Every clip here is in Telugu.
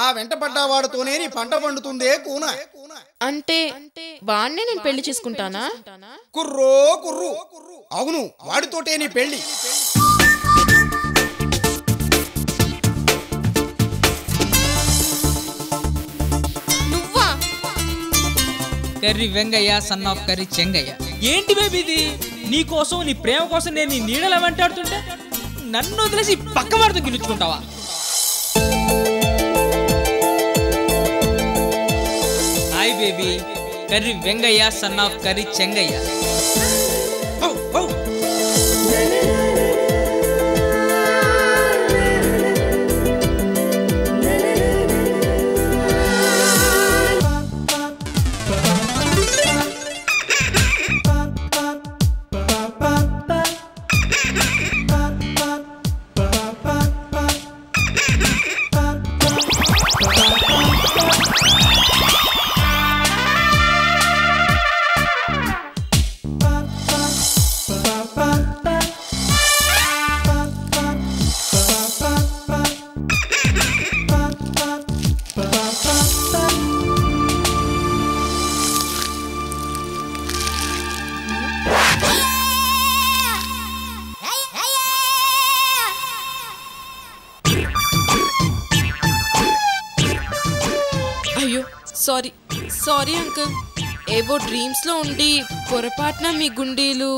ఆ వెంట పడ్డవాడితోనే నీ పంట పండుతుందే కూన. అంటే వాడినే నేను పెళ్లి చేసుకుంటానా? కుర్రో కుర్రు, అవును వాడితోటే నీ పెళ్లి. నువ్వా? Curry Vengayya son of Karri Chengaiah. ఏంటి బేబీ ఇది? నీ కోసం నీ ప్రేమ కోసం నేను నీ నీడలా వెంటాడుతుంటే నన్ను వదిలేసి పక్క వాడితో గెలుచుకుంటావా? Hi baby, Karri Vengayya son of Karri Chengayya. అయ్యో సారీ అంకుల్, ఏవో డ్రీమ్స్ లో ఉండి పొరపాటున మీ గుండీలు.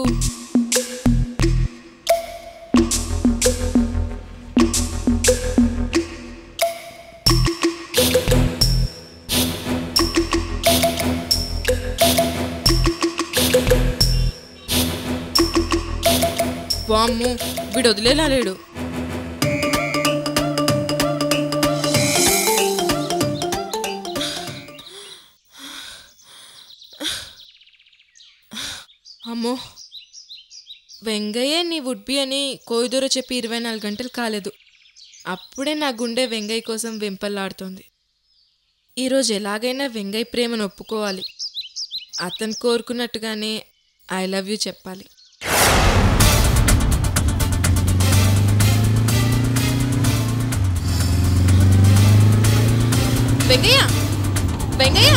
వామ్మో, వీడు వదిలేలా లేడు. అమ్మో, వెంగయ్య నీ వుడ్బి అని కోయిదూర చెప్పి 24 గంటలు కాలేదు. అప్పుడే నా గుండె వెంగయ్య కోసం వెంపల్లాడుతోంది. ఈరోజు ఎలాగైనా వెంగయ్య ప్రేమను ఒప్పుకోవాలి. అతను కోరుకున్నట్టుగానే ఐ లవ్ యూ చెప్పాలి. వెంగయ్య, వెంగయ్య,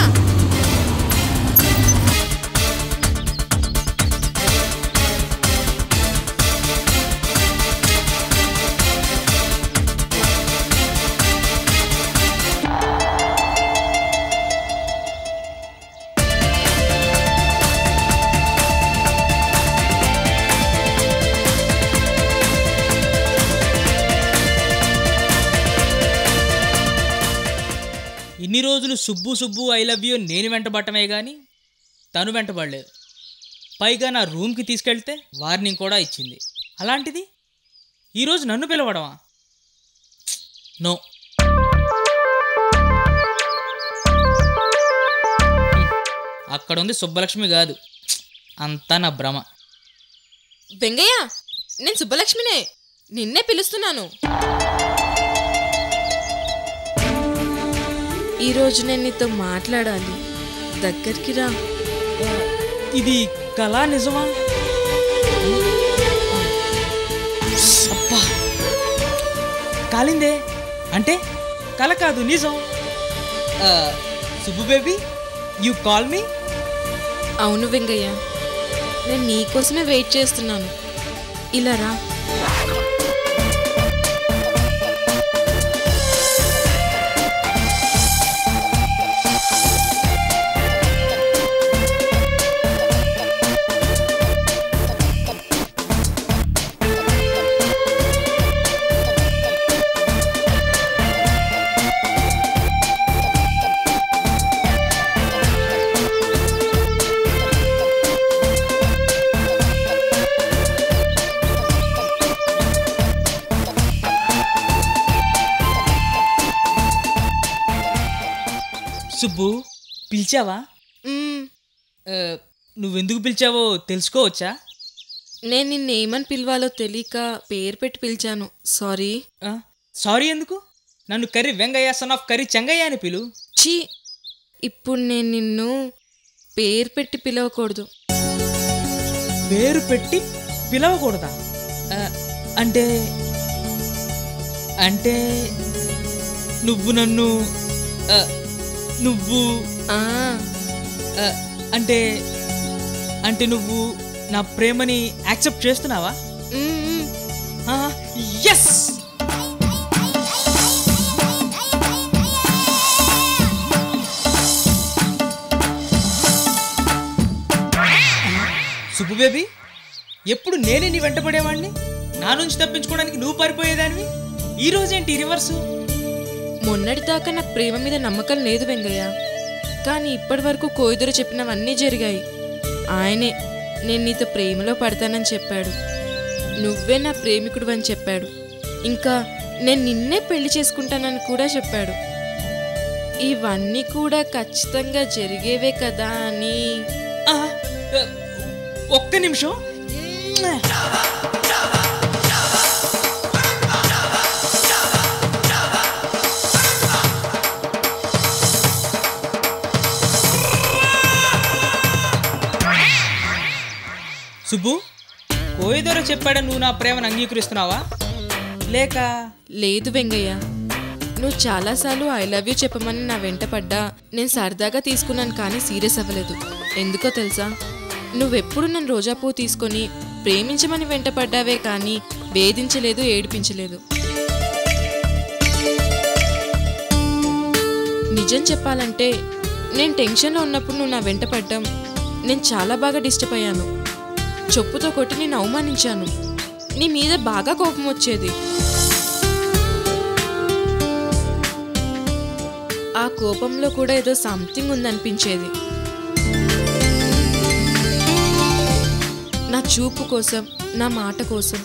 ఇన్ని రోజులు సుబ్బు ఐ లవ్ యూ నేను వెంటబడటమే కానీ తను వెంటబడలేదు. పైగా నా రూమ్కి తీసుకెళ్తే వార్నింగ్ కూడా ఇచ్చింది. అలాంటిది ఈరోజు నన్ను పిలవడమా? నో. అక్కడ ఉంది సుబ్బలక్ష్మి కాదు, అంతా నా భ్రమ. వెంగయ్య, నేను సుబ్బలక్ష్మినే, నిన్నే పిలుస్తున్నాను. ఈరోజు నేను నీతో మాట్లాడాలి, దగ్గరికి రా. ఇది కళా నిజమా? అబ్బా, కాలిందే. అంటే కళ కాదు, నిజం. Subbu baby, you call me? అవును వెంగయ్య, నేను నీకోసమే వెయిట్ చేస్తున్నాను. ఇలా రా. సుబ్బు, పిలిచావా? నువ్వెందుకు పిలిచావో తెలుసుకోవచ్చా? నేను నిన్నేమని పిలవాలో తెలియక పేరు పెట్టి పిలిచాను. సారీ. సారీ ఎందుకు? నన్ను curry Vengayya son of Karri Chengaiah అని పిలు. ఛీ, ఇప్పుడు నేను నిన్ను పేరు పెట్టి పిలవకూడదు. పేరు పెట్టి పిలవకూడదా? అంటే అంటే నువ్వు నన్ను ఆ, నువ్వు ఆ, ఆ, అంటే అంటే నువ్వు నా ప్రేమని యాక్సెప్ట్ చేస్తున్నావా? మ్మ్. ఎస్. సుబ్బు బేబీ, ఎప్పుడు నేనే నీ వెంటపడేవాడిని, నా నుంచి తప్పించుకోవడానికి నువ్వు పారిపోయేదానివి. ఈ రోజేంటి రివర్సు? మొన్నటిదాకా నాకు ప్రేమ మీద నమ్మకం లేదు వెంగయ్య. కానీ ఇప్పటి వరకు కోయిదొర చెప్పినవన్నీ జరిగాయి. ఆయనే నేను నీతో ప్రేమలో పడతానని చెప్పాడు. నువ్వే నా ప్రేమికుడు అని చెప్పాడు. ఇంకా నేను నిన్నే పెళ్లి చేసుకుంటానని కూడా చెప్పాడు. ఇవన్నీ కూడా ఖచ్చితంగా జరిగేవే కదా అని. ఆ, ఒక్క నిమిషం. సుబ్బు, కోయిదొర చెప్పాడని నువ్వు నా ప్రేమను అంగీకరిస్తున్నావా లేక? లేదు వెంగయ్య, నువ్వు చాలాసార్లు ఐ లవ్ యూ చెప్పమని నా వెంట పడ్డా నేను సరదాగా తీసుకున్నాను, కానీ సీరియస్ అవ్వలేదు. ఎందుకో తెలుసా? నువ్వెప్పుడు నన్ను రోజాపూ తీసుకొని ప్రేమించమని వెంట పడ్డావే కానీ వేధించలేదు, ఏడిపించలేదు. నిజం చెప్పాలంటే నేను టెన్షన్లో ఉన్నప్పుడు నువ్వు నా వెంట పడ్డం నేను చాలా బాగా డిస్టర్బ్ అయ్యాను. చెప్పుతో కొట్టి నేను అవమానించాను. నీ మీద బాగా కోపం వచ్చేది. ఆ కోపంలో కూడా ఏదో సంథింగ్ ఉందనిపించేది. నా చూపు కోసం, నా మాట కోసం,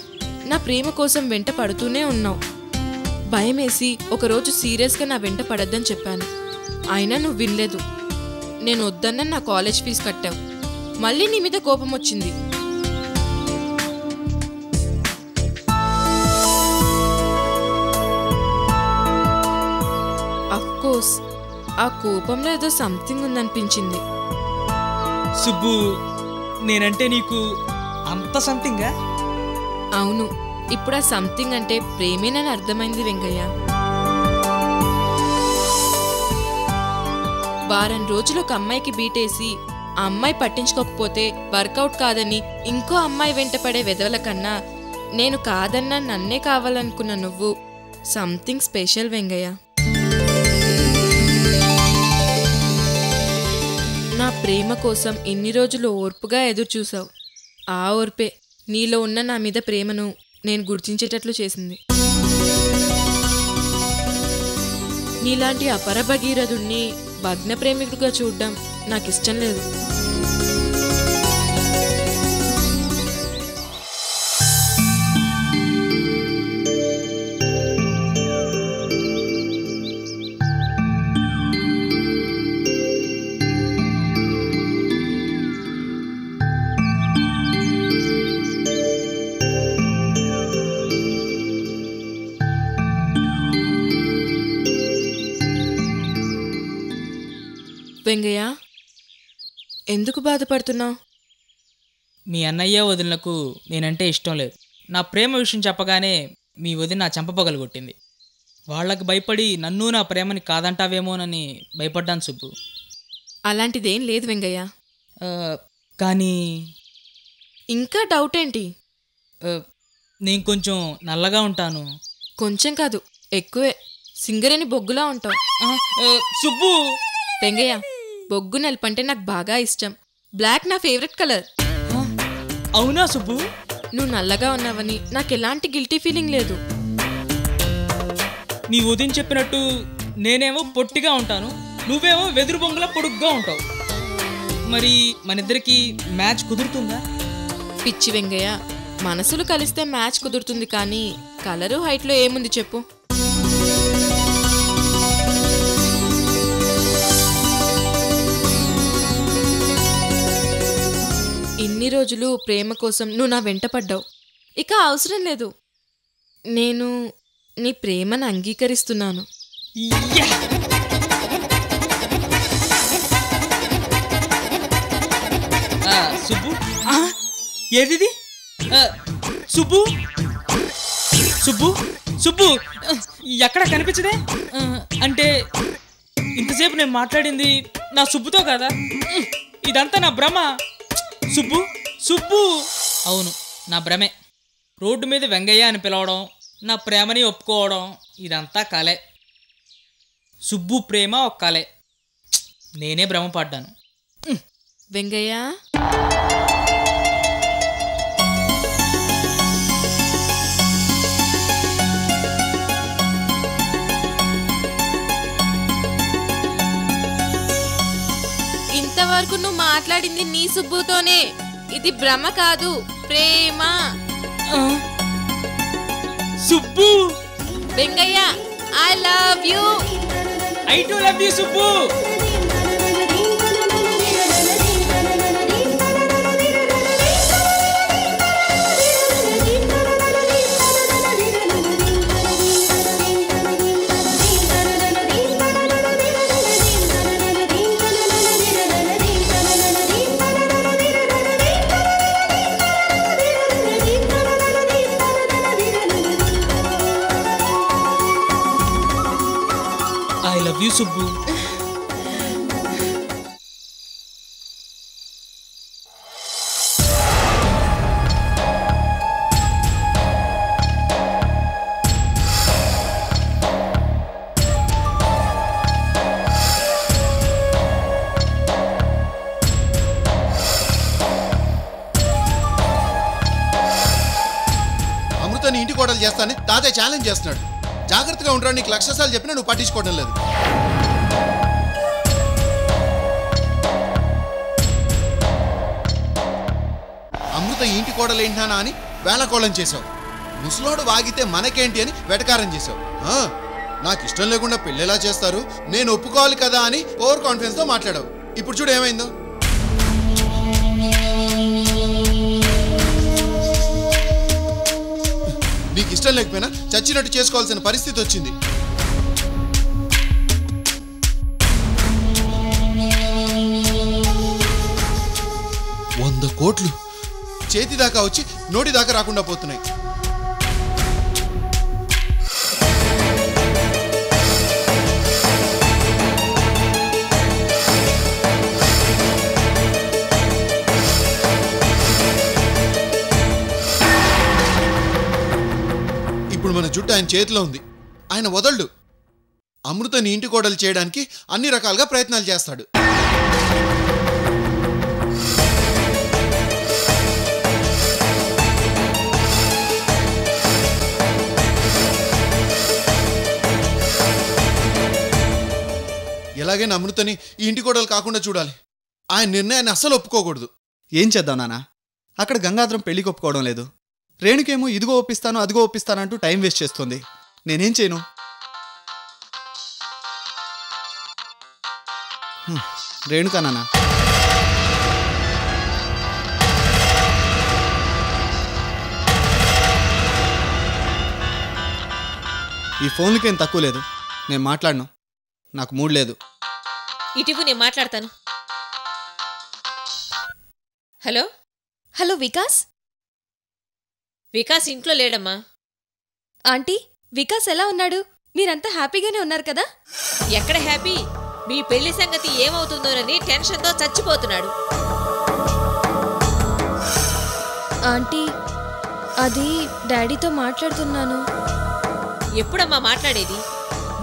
నా ప్రేమ కోసం వెంట పడుతూనే ఉన్నావు. భయమేసి ఒకరోజు సీరియస్గా నా వెంట పడద్దని చెప్పాను. అయినా నువ్వు వినలేదు. నేను వద్దన్న నా కాలేజ్ ఫీజు కట్టావు. మళ్ళీ నీ మీద కోపం వచ్చింది. అఫ్కోర్స్ ఆ కోపంలో ఏదో సంథింగ్ ఉందనిపించింది. సుబ్బు, నేనంటే నీకు అంత సంథింగా? అవును, ఇప్పుడు ఆ సంథింగ్ అంటే ప్రేమేనని అర్థమైంది వెంకయ్య. వారం రోజులు ఒక అమ్మాయికి బీటేసి ఆ అమ్మాయి పట్టించుకోకపోతే వర్కౌట్ కాదని ఇంకో అమ్మాయి వెంట పడే వెధవల కన్నా నేను కాదన్నా నన్నే కావాలనుకున్న నువ్వు సంథింగ్ స్పెషల్ వెంగయ్య. నా ప్రేమ కోసం ఇన్ని రోజులు ఓర్పుగా ఎదురు చూసావు. ఆ ఓర్పే నీలో ఉన్న నా మీద ప్రేమను నేను గుర్తించేటట్లు చేసింది. నీలాంటి అపర భగీరథుణ్ణి భగ్న ప్రేమికుడిగా చూడడం నాకు ఇష్టం లేదు. వెంగయ్య, ఎందుకు బాధపడుతున్నావు? మీ అన్నయ్య వదినలకు నేనంటే ఇష్టం లేదు. నా ప్రేమ విషయం చెప్పగానే మీ వదిన నా చెంపపగలు కొట్టింది. వాళ్ళకి భయపడి నన్ను నా ప్రేమని కాదంటావేమోనని భయపడ్డాను సుబ్బు. అలాంటిదేం లేదు వెంగయ్య. కానీ ఇంకా డౌట్ ఏంటి? నేను కొంచెం నల్లగా ఉంటాను. కొంచెం కాదు, ఎక్కువే. సింగరేని బొగ్గులా ఉంటావు. సుబ్బు, వెంగయ్య, బొగ్గు నలుపంటే నాకు బాగా ఇష్టం. బ్లాక్ నా ఫేవరెట్ కలర్. అవునా సుబ్బు? నువ్వు నల్లగా ఉన్నావని నాకు ఎలాంటి గిల్టీ ఫీలింగ్ లేదు. నీ వదిన చెప్పినట్టు నేనేమో పొట్టిగా ఉంటాను, నువ్వేమో వెదురు బొంగులా పొడుగ్గా ఉంటావు. మరి మనిద్దరికి మ్యాచ్ కుదురుతుందా? పిచ్చి వెంగయ్య, మనసులు కలిస్తే మ్యాచ్ కుదురుతుంది, కానీ కలరు హైట్లో ఏముంది చెప్పు? ఇన్ని రోజులు ప్రేమ కోసం నువ్వు నా వెంట పడ్డావు. ఇక అవసరం లేదు. నేను నీ ప్రేమను అంగీకరిస్తున్నాను. సుబ్బు, ఏది సుబ్బు? సుబ్బు సుబ్బు ఎక్కడ కనిపించదే? అంటే ఇంతసేపు నేను మాట్లాడింది నా సుబ్బుతో కదా? ఇదంతా నా భ్రమ. సుబ్బు సుబ్బు అవును, నా భ్రమే. రోడ్డు మీద వెంగయ్య అని పిలవడం, నా ప్రేమని ఒప్పుకోవడం ఇదంతా కలే. సుబ్బు ప్రేమ ఒక కలే. నేనే భ్రమపడ్డాను. వెంగయ్య, ఇంతవరకు నువ్వు మాట్లాడింది నీ సుబ్బుతోనే. ఇది భ్రమ కాదు, ప్రేమ. Subbu, Vengayya, I love you. I too love you Subbu. I love you Subbu. అమృతని ఇంటి కోడలు చేస్తానని తాతయ్య ఛాలెంజ్ చేస్తున్నాడు. జాగ్రత్తగా ఉంటాడు. నీకు లక్షసార్లు చెప్పినా నువ్వు పట్టించుకోవడం లేదు. అమృత ఇంటి కోడలు ఏంటానా అని వేళకోళం చేసావు. ముసలోడు వాగితే మనకేంటి అని వెటకారం చేసావు. నాకు ఇష్టం లేకుండా పెళ్ళేలా చేస్తారు, నేను ఒప్పుకోవాలి కదా అని ఓవర్ కాన్ఫిడెన్స్ తో మాట్లాడావు. ఇప్పుడు చూడు ఏమైందో. నీకు ఇష్టం లేకపోయినా చచ్చినట్టు చేసుకోవాల్సిన పరిస్థితి వచ్చింది. కోట్లు చేతి దాకా వచ్చి నోటి దాకా రాకుండా పోతున్నాయి. ఇప్పుడు మన జుట్టు ఆయన చేతిలో ఉంది. ఆయన వదలడు. అమృతని ఇంటి కోడలు చేయడానికి అన్ని రకాలుగా ప్రయత్నాలు చేస్తాడు. ఎలాగైనా అమృతని ఈ ఇంటి కోడలు కాకుండా చూడాలి. ఆయన నిర్ణయాన్ని అస్సలు ఒప్పుకోకూడదు. ఏం చేద్దాం నాన్న? అక్కడ గంగాధరం పెళ్లికి ఒప్పుకోవడం లేదు. రేణుకేమో ఇదిగో ఒప్పిస్తాను అదిగో ఒప్పిస్తాను అంటూ టైం వేస్ట్ చేస్తుంది. నేనేం చేయను? రేణుకా నాన్న, ఈ ఫోన్లకేం తక్కువ లేదు. నేను మాట్లాడను, నాకు మూడ్ లేదు. ఇటువు, నేను మాట్లాడతాను. Hello hello Vikas. వికాస్ ఇంట్లో లేడమ్మా. ఆంటీ, వికాస్ ఎలా ఉన్నాడు? మీరంతా హ్యాపీగానే ఉన్నారు కదా? ఎక్కడ హ్యాపీ? మీ పెళ్లి సంగతి ఏమవుతుందోనని టెన్షన్తో చచ్చిపోతున్నాడు. ఆంటీ, అది డాడీతో మాట్లాడుతున్నాను. ఎప్పుడమ్మా మాట్లాడేది?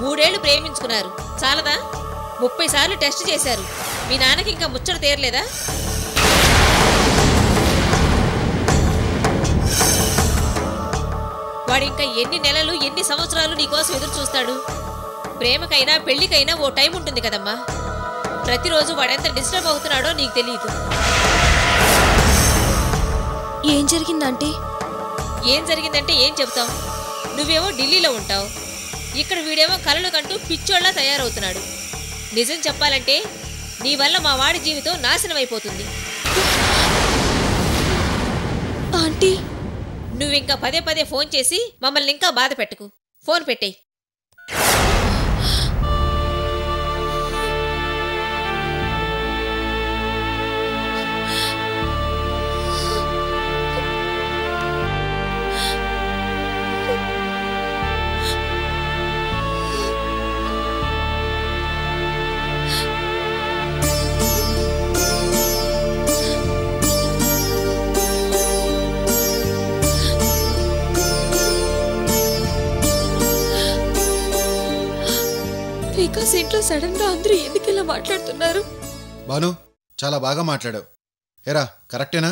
3 ఏళ్లు ప్రేమించుకున్నారు, చాలదా? 30 సార్లు టెస్ట్ చేశారు. మీ నాన్నకి ఇంకా ముచ్చట తీరలేదా? వాడు ఇంకా ఎన్ని నెలలు ఎన్ని సంవత్సరాలు నీకోసం ఎదురు చూస్తాడు? ప్రేమకైనా పెళ్లికైనా ఓ టైం ఉంటుంది కదమ్మా. ప్రతిరోజు వాడెంత డిస్టర్బ్ అవుతున్నాడో నీకు తెలియదు. ఏం జరిగిందంటే? ఏం జరిగిందంటే ఏం చెప్తావు? నువ్వేమో ఢిల్లీలో ఉంటావు, ఇక్కడ వీడేమో కలలు కంటూ పిచ్చోళ్లా తయారవుతున్నాడు. నిజం చెప్పాలంటే నీ వల్ల మా వాడి జీవితం నాశనం అయిపోతుంది. ఆంటీ, నువ్వింకా పదే పదే ఫోన్ చేసి మమ్మల్ని ఇంకా బాధ పెట్టకు. ఫోన్ పెట్టేయ్. ఈరోజు ఇంట్లో సడన్ గా అందరూ ఎందుకు ఇలా మాట్లాడుతున్నారు? భాను చాలా బాగా మాట్లాడావు. ఏరా కరెక్టేనా?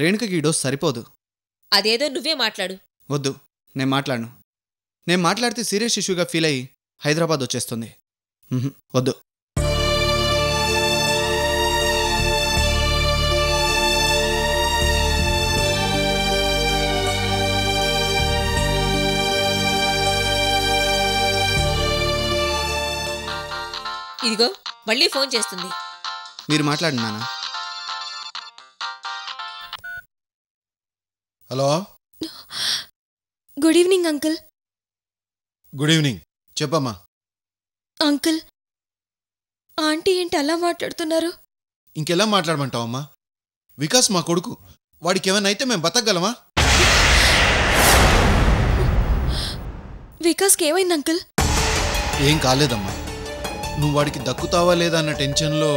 రేణుకకి ఈ డోస్ సరిపోదు. అదేదో నువ్వే మాట్లాడు. వద్దు, నేను మాట్లాడను. నేను మాట్లాడితే సీరియస్ ఇష్యూగా ఫీల్ అయ్యి హైదరాబాద్ వచ్చేస్తుంది. వద్దు. ఇదిగో మళ్ళీ ఫోన్ చేస్తుంది. మీరు మాట్లాడండి నాన్న. Hello, good evening uncle. Good evening. చెప్పమ్మా. అంకుల్, ఆంటీ ఏంటి అలా మాట్లాడుతున్నారు? ఇంకెలా మాట్లాడమంటావమ్మా? వికాస్ మా కొడుకు. వాడికి ఏమైనా అయితే మేము బతకగలమా? వికాస్కి ఏమైంది అంకుల్? ఏం కాలేదమ్మా. నువ్వు వాడికి దక్కుతావా లేదా అన్న టెన్షన్లో.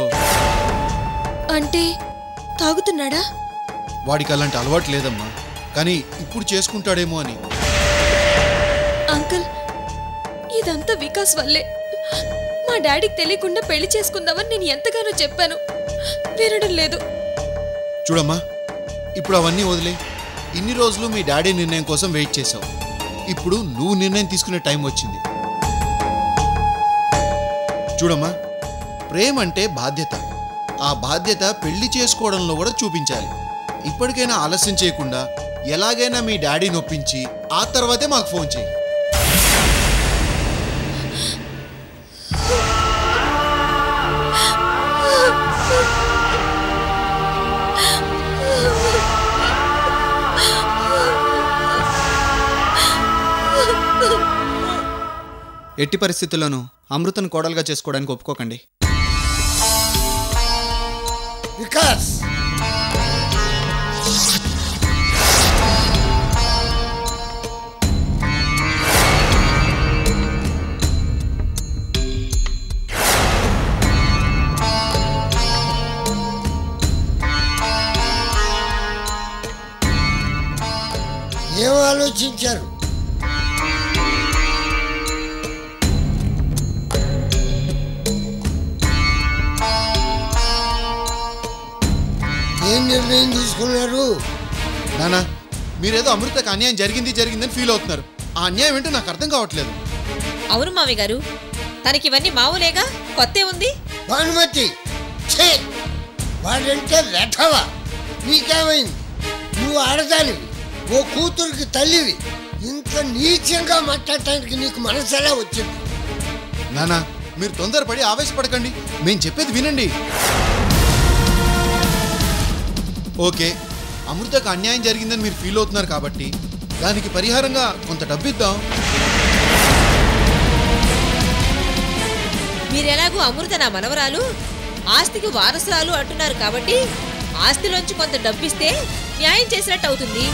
అంటే తాగుతున్నాడా? వాడికి అలాంటి అలవాటు లేదమ్మా, కానీ ఇప్పుడు చేసుకుంటాడేమో అని. అంకుల్, ఇదంతా వికాస్ వల్లే. మా డాడీకి తెలియకుండా పెళ్లి చేసుకుందామని నేను ఎంతగానో చెప్పాను, వినడం లేదు. చూడమ్మా, ఇప్పుడు అవన్నీ వదిలే. ఇన్ని రోజులు మీ డాడీ నిర్ణయం కోసం వెయిట్ చేసావు. ఇప్పుడు నువ్వు నిర్ణయం తీసుకునే టైం వచ్చింది. చూడమ్మా, ప్రేమ అంటే బాధ్యత. ఆ బాధ్యత పెళ్లి చేసుకోవడంలో కూడా చూపించాలి. ఇప్పటికైనా ఆలస్యం చేయకుండా ఎలాగైనా మీ డాడీని ఒప్పించి ఆ తర్వాతే మాకు ఫోన్ చేయి. ఎట్టి పరిస్థితుల్లోనూ అమృతను కోడలుగా చేసుకోవడానికి ఒప్పుకోకండి. వికాస్, ఏం ఆలోచించారు? ఏం నిర్ణయం తీసుకున్నారు? నానా, మీరేదో అమృతకు అన్యాయం జరిగిందని ఫీల్ అవుతున్నారు. ఆ అన్యాయం ఏంటో నాకు అర్థం కావట్లేదు. అవును మామయ్య గారు, తనకివన్నీ మామూలేగా, కొత్తే ఉంది. భానుమతి, ఛే! వాడంటే రెఠవా. నీకేమైంది? నువ్వు ఆడదానివి, ఓ కూతురికి తల్లివి. ఇంత నీచంగా మాట్లాడటానికి నీకు మనసు ఎలా వచ్చింది? నానా, మీరు తొందరపడి ఆవేశపడకండి. మేము చెప్పేది వినండి. ఓకే, అమృతకు అన్యాయం జరిగిందని మీరు ఫీల్ అవుతున్నారు కాబట్టి దానికి పరిహారంగా కొంత డబ్బు ఇద్దాం. మీరెలాగూ అమృత నా మనవరాలు, ఆస్తికి వారసురాలు అంటున్నారు కాబట్టి ఆస్తిలోంచి కొంత డబ్బిస్తే న్యాయం చేసినట్టు అవుతుంది.